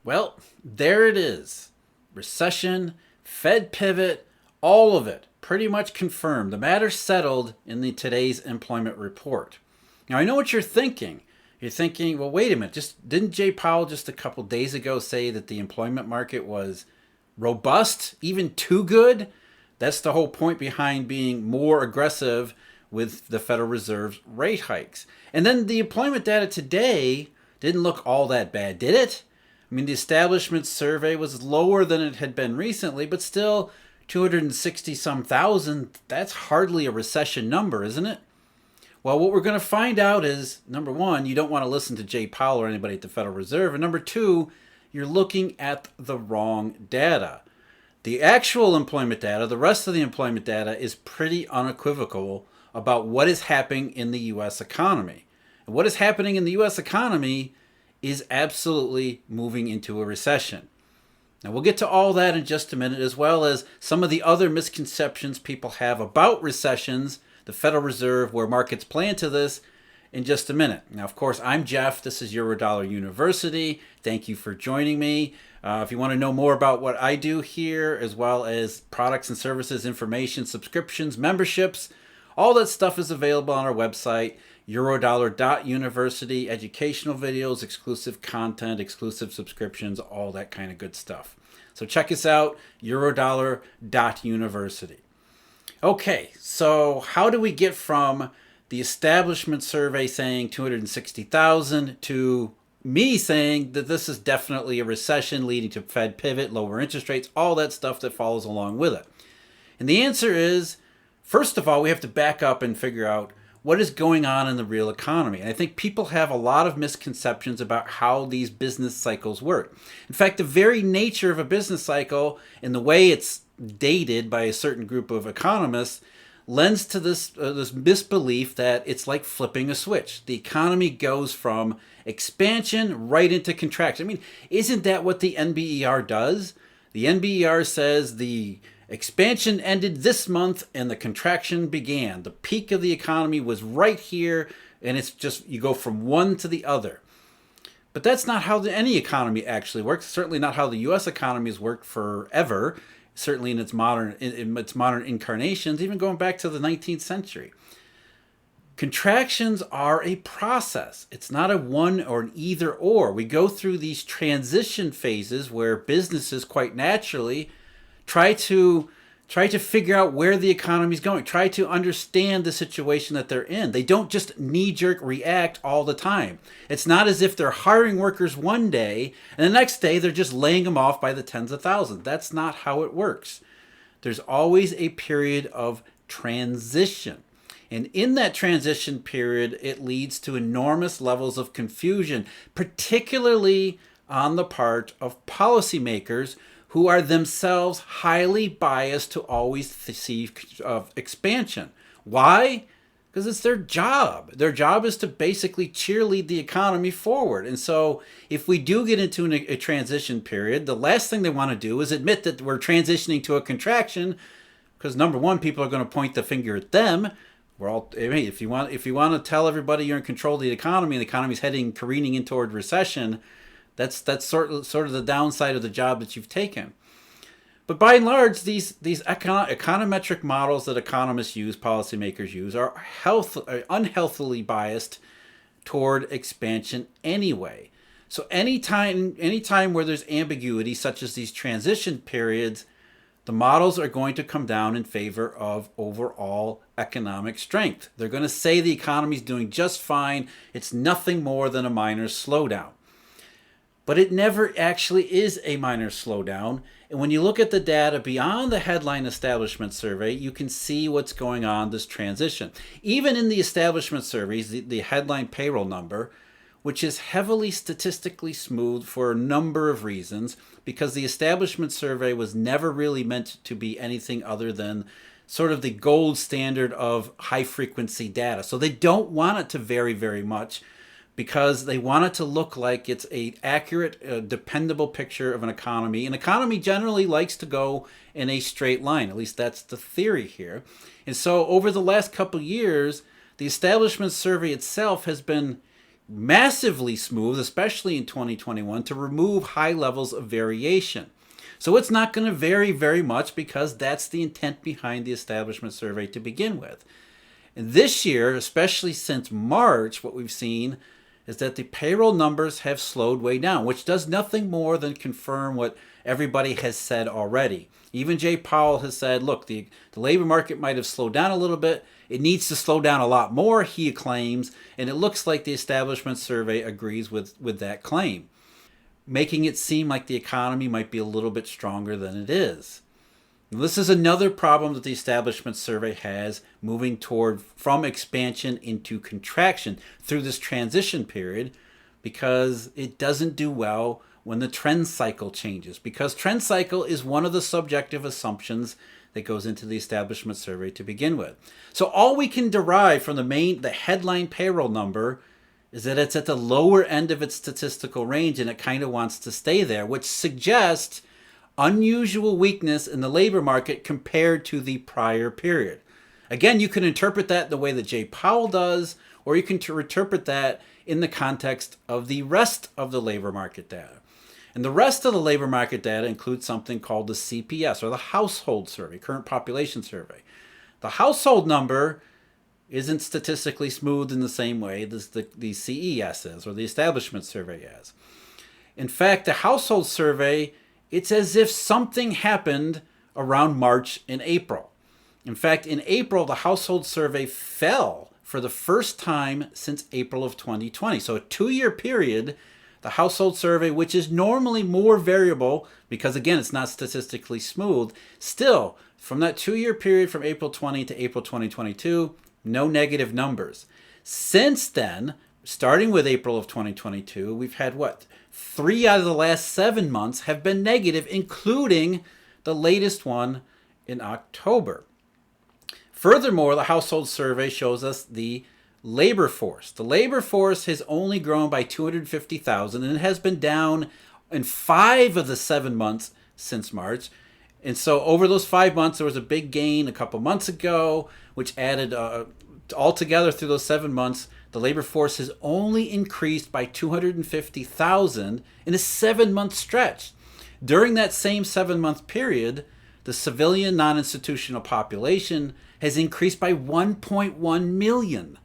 Well, there it is. Recession, Fed pivot, all of it pretty much confirmed. The matter settled in the today's employment report. Now, I know what you're thinking. You're thinking, well, wait a minute. Just didn't Jay Powell just a couple days ago say that the employment market was robust, even too good? That's the whole point behind being more aggressive with the Federal Reserve's rate hikes. And then the employment data today didn't look all that bad, did it? I mean, the establishment survey was lower than it had been recently, but still 260 some thousand. That's hardly a recession number, isn't it? Well, what we're going to find out is number one, you don't want to listen to Jay Powell or anybody at the Federal Reserve. And number two, you're looking at the wrong data. The actual employment data, the rest of the employment data, is pretty unequivocal about what is happening in the U.S. economy. And what is happening in the U.S. economy is absolutely moving into a recession. Now, we'll get to all that in just a minute, as well as some of the other misconceptions people have about recessions, the Federal Reserve, where markets play into this, in just a minute. Now, of course, I'm Jeff. This is Eurodollar University. Thank you for joining me. If you want to know more about what I do here, as well as products and services, information, subscriptions, memberships, all that stuff is available on our website, eurodollar.university, educational videos, exclusive content, exclusive subscriptions, all that kind of good stuff. So check us out, eurodollar.university. Okay, so how do we get from the establishment survey saying 260,000 to me saying that this is definitely a recession leading to Fed pivot, lower interest rates, all that stuff that follows along with it? And the answer is, first of all, we have to back up and figure out what is going on in the real economy. And I think people have a lot of misconceptions about how these business cycles work. In fact, the very nature of a business cycle and the way it's dated by a certain group of economists lends to this misbelief that it's like flipping a switch. The economy goes from expansion right into contraction. I mean, isn't that what the NBER does? The NBER says the expansion ended this month and the contraction began. The peak of the economy was right here, and it's just you go from one to the other. But that's not how any economy actually works. Certainly not how the U.S. economy has worked forever. Certainly in its modern incarnations, even going back to the 19th century. Contractions are a process. It's not a one or an either or. We go through these transition phases where businesses quite naturally try to figure out where the economy is going, try to understand the situation that they're in. They don't just knee-jerk react all the time. It's not as if they're hiring workers one day and the next day they're just laying them off by the tens of thousands. That's not how it works. There's always a period of transition. And in that transition period, it leads to enormous levels of confusion, particularly on the part of policymakers who are themselves highly biased to always see expansion. Why? Because it's their job. Their job is to basically cheerlead the economy forward. And so if we do get into a transition period, the last thing they want to do is admit that we're transitioning to a contraction, because number one, people are going to point the finger at them. If you want to tell everybody you're in control of the economy and the economy's careening in toward recession, that's sort of the downside of the job that you've taken. But by and large, these econometric models that economists use, policymakers use, are unhealthily biased toward expansion anyway. So anytime where there's ambiguity, such as these transition periods, the models are going to come down in favor of overall economic strength. They're going to say the economy's doing just fine. It's nothing more than a minor slowdown. But it never actually is a minor slowdown. And when you look at the data beyond the headline establishment survey, you can see what's going on this transition. Even in the establishment surveys, the headline payroll number, which is heavily statistically smooth for a number of reasons, because the establishment survey was never really meant to be anything other than sort of the gold standard of high frequency data. So they don't want it to vary very much, because they want it to look like it's an accurate, dependable picture of an economy. An economy generally likes to go in a straight line. At least that's the theory here. And so over the last couple of years, the establishment survey itself has been massively smooth, especially in 2021, to remove high levels of variation. So it's not going to vary very much because that's the intent behind the establishment survey to begin with. And this year, especially since March, what we've seen is that the payroll numbers have slowed way down, which does nothing more than confirm what everybody has said already. Even Jay Powell has said, look, the labor market might have slowed down a little bit. It needs to slow down a lot more, he claims, and it looks like the establishment survey agrees with that claim, making it seem like the economy might be a little bit stronger than it is. This is another problem that the establishment survey has, moving toward from expansion into contraction through this transition period, because it doesn't do well when the trend cycle changes, because trend cycle is one of the subjective assumptions that goes into the establishment survey to begin with. So all we can derive from the headline payroll number is that it's at the lower end of its statistical range and it kind of wants to stay there, which suggests unusual weakness in the labor market compared to the prior period. Again, you can interpret that the way that Jay Powell does, or you can interpret that in the context of the rest of the labor market data. And the rest of the labor market data includes something called the CPS, or the household survey, current population survey. The household number isn't statistically smooth in the same way as the CES is, or the establishment survey is. In fact, the household survey, it's as if something happened around March and April. In fact, in April, the household survey fell for the first time since April of 2020. So a 2-year period, the household survey, which is normally more variable because, again, it's not statistically smooth, still, from that 2-year period from April 20 to April 2022, no negative numbers. Since then, starting with April of 2022, we've had 3 out of the last 7 months have been negative, including the latest one in October. Furthermore, the household survey shows us the labor force. The labor force has only grown by 250,000, and it has been down in 5 of the 7 months since March. And so over those 5 months, there was a big gain a couple months ago, which added altogether through those 7 months, the labor force has only increased by 250,000 in a 7-month stretch. During that same 7-month period, the civilian non-institutional population has increased by 1.1 million.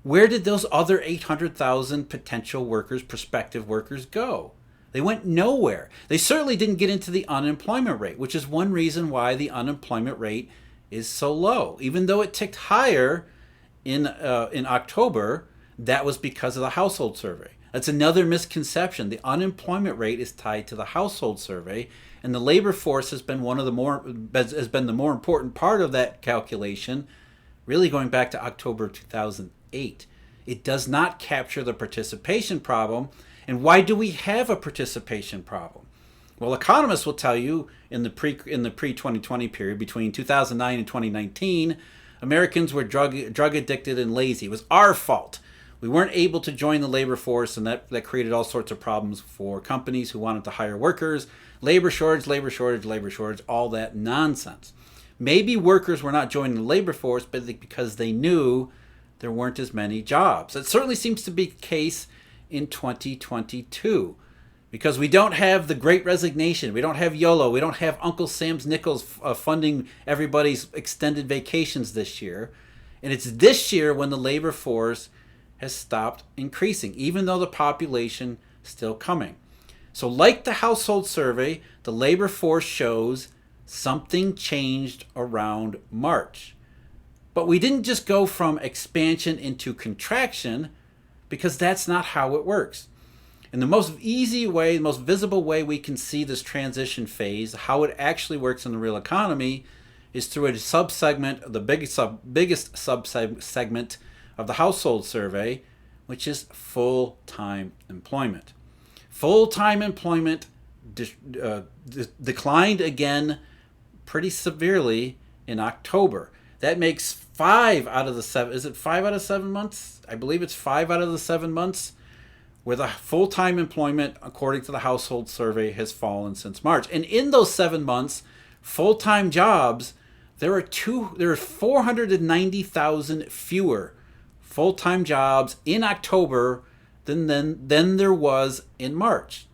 Where did those other 800,000 potential workers, prospective workers, go? They went nowhere. They certainly didn't get into the unemployment rate, which is one reason why the unemployment rate is so low. Even though it ticked higher in October, that was because of the household survey. That's another misconception. The unemployment rate is tied to the household survey, and the labor force has been the more important part of that calculation, really going back to October 2008. It does not capture the participation problem. And why do we have a participation problem? Well, economists will tell you in the pre-2020 period between 2009 and 2019, Americans were drug addicted and lazy. It was our fault. We weren't able to join the labor force, and that created all sorts of problems for companies who wanted to hire workers. Labor shortage, all that nonsense. Maybe workers were not joining the labor force because they knew there weren't as many jobs. It certainly seems to be the case in 2022. Because we don't have the Great Resignation, we don't have YOLO, we don't have Uncle Sam's nickels funding everybody's extended vacations this year. And it's this year when the labor force has stopped increasing, even though the population is still coming. So like the household survey, the labor force shows something changed around March. But we didn't just go from expansion into contraction, because that's not how it works. And the most easy way, the most visible way we can see this transition phase, how it actually works in the real economy, is through a subsegment, the biggest subsegment of the household survey, which is full-time employment. Full-time employment declined again pretty severely in October. That makes 5 out of the 7, is it 5 out of 7 months? I believe it's 5 out of the 7 months where the full-time employment, according to the household survey, has fallen since March. And in those 7 months, full-time jobs, there are 490,000 fewer full-time jobs in October than there was in March.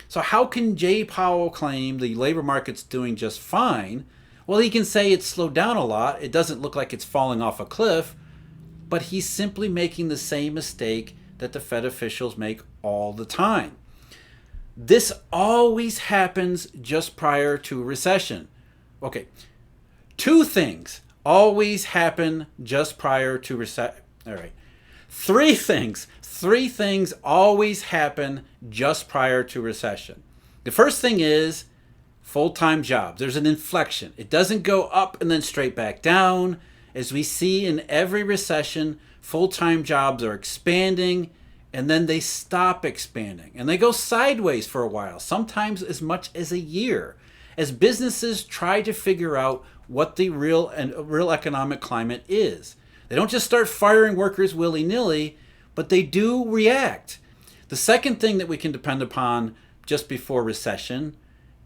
So how can Jay Powell claim the labor market's doing just fine? Well, he can say it's slowed down a lot. It doesn't look like it's falling off a cliff, but he's simply making the same mistake that the Fed officials make all the time. This always happens just prior to a recession. Okay, two things always happen just prior to recession. All right, three things always happen just prior to recession. The first thing is full-time jobs. There's an inflection. It doesn't go up and then straight back down. As we see in every recession, full-time jobs are expanding and then they stop expanding and they go sideways for a while, sometimes as much as a year, as businesses try to figure out what the real economic climate is. They don't just start firing workers willy-nilly, but they do react. The second thing that we can depend upon just before recession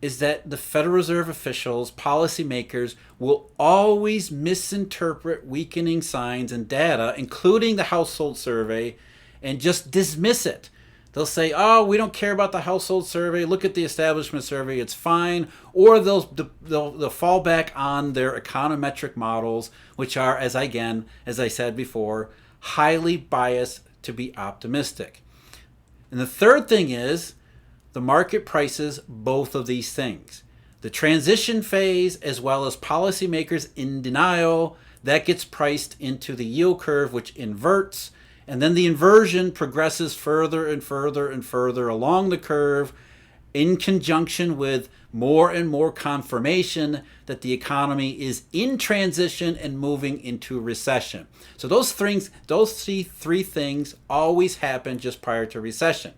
is that the Federal Reserve officials, policymakers, will always misinterpret weakening signs and data, including the household survey, and just dismiss it. They'll say, oh, we don't care about the household survey. Look at the establishment survey. It's fine. Or they'll fall back on their econometric models, which are, as I said before, highly biased to be optimistic. And the third thing is the market prices both of these things. The transition phase, as well as policymakers in denial, that gets priced into the yield curve, which inverts. And then the inversion progresses further and further and further along the curve in conjunction with more and more confirmation that the economy is in transition and moving into recession. So those three things always happen just prior to recession.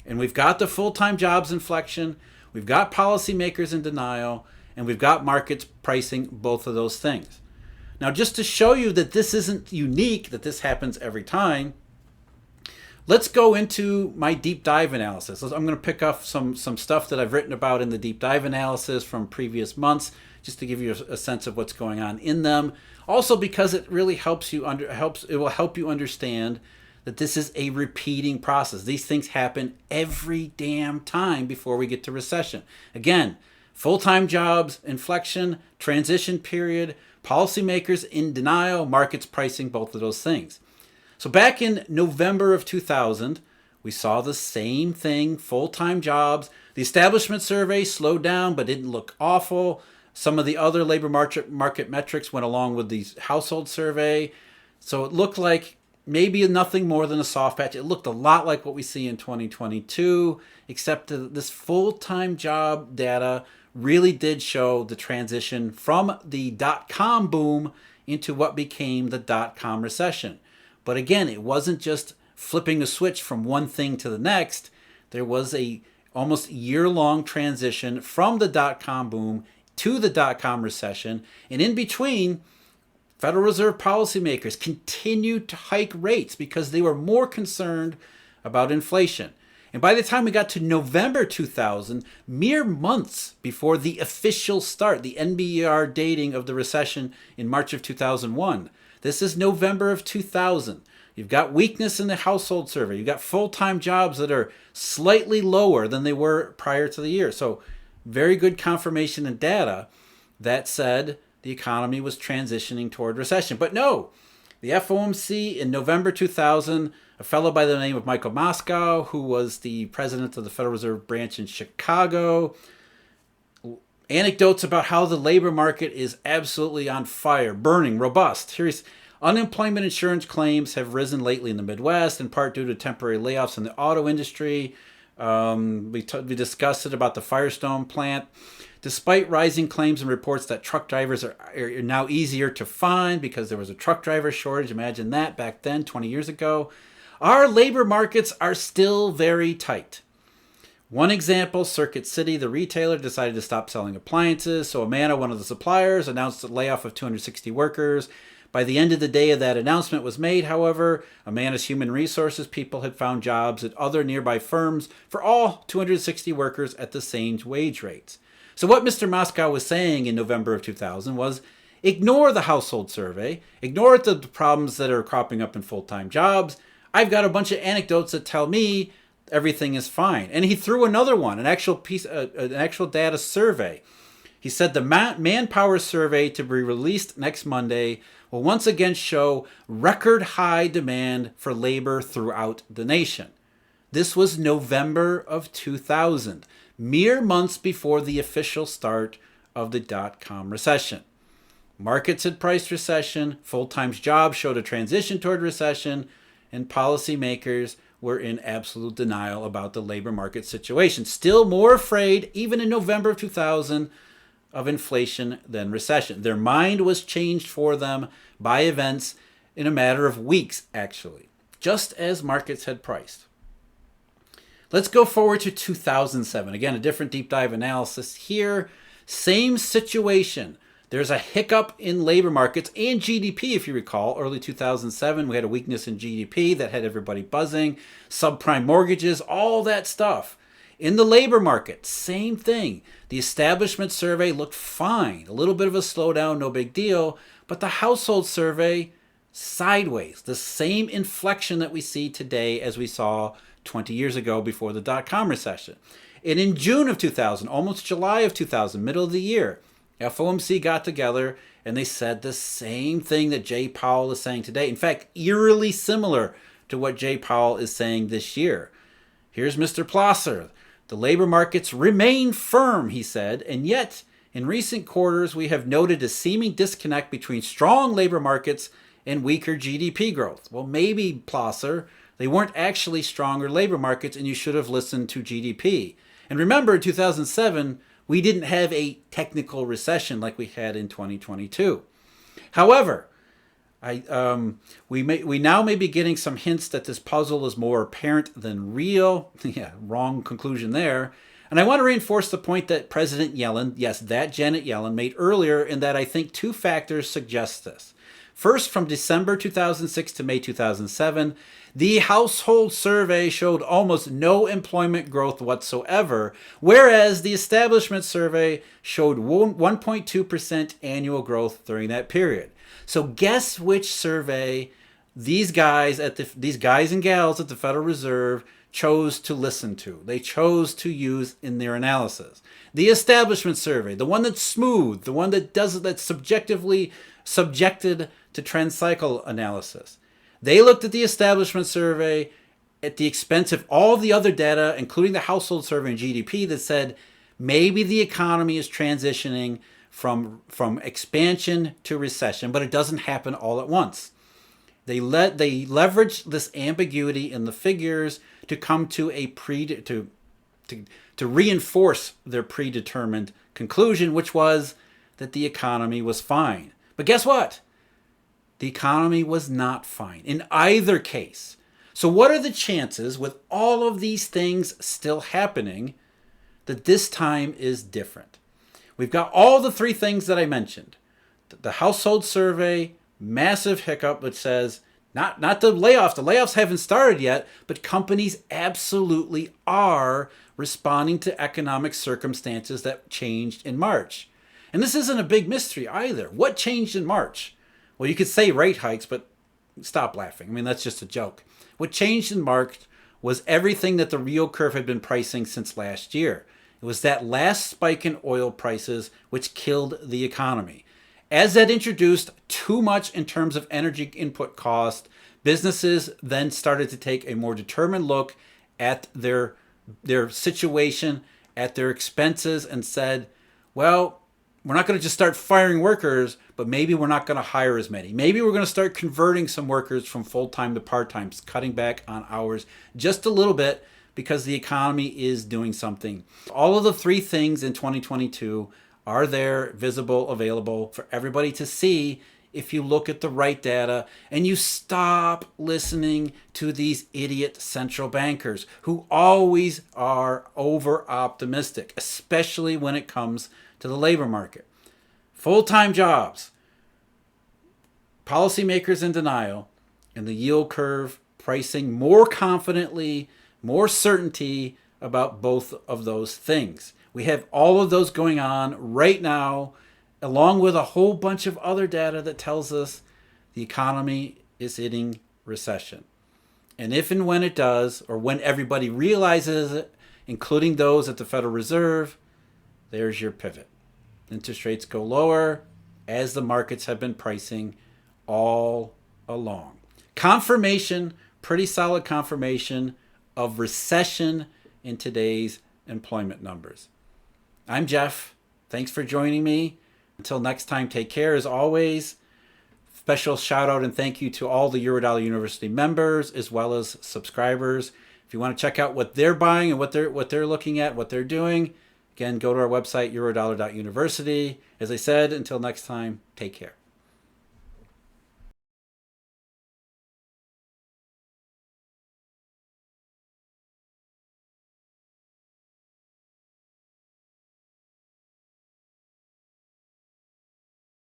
And we've got the full-time jobs inflection, we've got policymakers in denial, and we've got markets pricing both of those things. Now, just to show you that this isn't unique, that this happens every time, let's go into my deep dive analysis. I'm going to pick up some stuff that I've written about in the deep dive analysis from previous months, just to give you a sense of what's going on in them. Also, because it really it will help you understand that this is a repeating process. These things happen every damn time before we get to recession. Again, full-time jobs, inflection, transition period, policymakers in denial, markets pricing both of those things. So back in November of 2000, we saw the same thing, full-time jobs. The establishment survey slowed down but didn't look awful. Some of the other labor market metrics went along with the household survey. So it looked like maybe nothing more than a soft patch. It looked a lot like what we see in 2022, except that this full-time job data really did show the transition from the dot-com boom into what became the dot-com recession. But again, it wasn't just flipping a switch from one thing to the next. There was a almost year-long transition from the dot-com boom to the dot-com recession. And in between, Federal Reserve policymakers continued to hike rates because they were more concerned about inflation. And by the time we got to November 2000, mere months before the official start, the NBER dating of the recession in March of 2001, this is November of 2000. You've got weakness in the household survey. You've got full-time jobs that are slightly lower than they were prior to the year. So very good confirmation and data that said the economy was transitioning toward recession. But no, the FOMC in November 2000, a fellow by the name of Michael Moscow, who was the president of the Federal Reserve branch in Chicago, anecdotes about how the labor market is absolutely on fire, burning, robust. Here's unemployment insurance claims have risen lately in the Midwest, in part due to temporary layoffs in the auto industry. We discussed it about the Firestone plant. Despite rising claims and reports that truck drivers are now easier to find because there was a truck driver shortage, imagine that back then, 20 years ago, our labor markets are still very tight. One example, Circuit City, the retailer, decided to stop selling appliances, so Amana, one of the suppliers, announced a layoff of 260 workers. By the end of the day of that announcement was made, however, Amana's human resources people had found jobs at other nearby firms for all 260 workers at the same wage rates. So what Mr. Moscow was saying in November of 2000 was, Ignore the household survey. Ignore the problems that are cropping up in full-time jobs. I've got a bunch of anecdotes that tell me everything is fine. And he threw another one, an actual data survey. He said the manpower survey to be released next Monday will once again show record high demand for labor throughout the nation. This was November of 2000, mere months before the official start of the dot-com recession. Markets had priced recession, full-time jobs showed a transition toward recession, and policymakers were in absolute denial about the labor market situation. Still more afraid, even in November of 2000, of inflation than recession. Their mind was changed for them by events in a matter of weeks, actually, just as markets had priced. Let's go forward to 2007. Again, a different deep dive analysis here. Same situation. There's a hiccup in labor markets and GDP, if you recall. Early 2007, we had a weakness in GDP that had everybody buzzing. Subprime mortgages, all that stuff. In the labor market, same thing. The establishment survey looked fine. A little bit of a slowdown, no big deal. But the household survey, sideways. The same inflection that we see today as we saw 20 years ago before the dot-com recession. And in June of 2000, almost July of 2000, middle of the year, FOMC got together and they said the same thing that Jay Powell is saying today. In fact, eerily similar to what Jay Powell is saying this year. Here's Mr. Plosser. The labor markets remain firm, he said, and yet in recent quarters we have noted a seeming disconnect between strong labor markets and weaker GDP growth. Well, maybe, Plosser, they weren't actually stronger labor markets and you should have listened to GDP. And remember, in 2007, we didn't have a technical recession like we had in 2022. However, we now may be getting some hints that this puzzle is more apparent than real. Yeah, wrong conclusion there. And I want to reinforce the point that President Yellen, yes, that Janet Yellen, made earlier in that I think two factors suggest this. First, from December 2006 to May 2007, the household survey showed almost no employment growth whatsoever, whereas the establishment survey showed 1.2% annual growth during that period. So guess which survey these guys and gals at the Federal Reserve chose to listen to. They chose to use in their analysis. The establishment survey, the one that's smooth, the one that's subjectively subjected to trend cycle analysis. They looked at the establishment survey at the expense of all the other data, including the household survey and GDP, that said maybe the economy is transitioning from expansion to recession, but it doesn't happen all at once. They leveraged this ambiguity in the figures to come to a to reinforce their predetermined conclusion, which was that the economy was fine. But guess what? The economy was not fine in either case. So what are the chances, with all of these things still happening, that this time is different? We've got all the three things that I mentioned. The household survey, massive hiccup, which says, not the layoffs. The layoffs haven't started yet, but companies absolutely are responding to economic circumstances that changed in March. And this isn't a big mystery either. What changed in March? Well, you could say rate hikes, but stop laughing. I mean, that's just a joke. What changed in March was everything that the yield curve had been pricing since last year. It was that last spike in oil prices which killed the economy. As that introduced too much in terms of energy input cost, businesses then started to take a more determined look at their situation, at their expenses, and said, well, we're not going to just start firing workers, but maybe we're not going to hire as many. Maybe we're going to start converting some workers from full-time to part-time, cutting back on hours just a little bit because the economy is doing something. All of the three things in 2022 are there, visible, available for everybody to see if you look at the right data and you stop listening to these idiot central bankers who always are over-optimistic, especially when it comes to the labor market. Full-time jobs, policymakers in denial, and the yield curve pricing more confidently, more certainty about both of those things. We have all of those going on right now along with a whole bunch of other data that tells us the economy is hitting recession. And if and when it does, or when everybody realizes it, including those at the Federal Reserve, there's your pivot. Interest rates go lower, as the markets have been pricing all along. Confirmation, pretty solid confirmation of recession in today's employment numbers. I'm Jeff. Thanks for joining me. Until next time, take care. As always, special shout out and thank you to all the Eurodollar University members as well as subscribers. If you want to check out what they're buying and what they're looking at, what they're doing, again, go to our website, eurodollar.university. As I said, until next time, take care.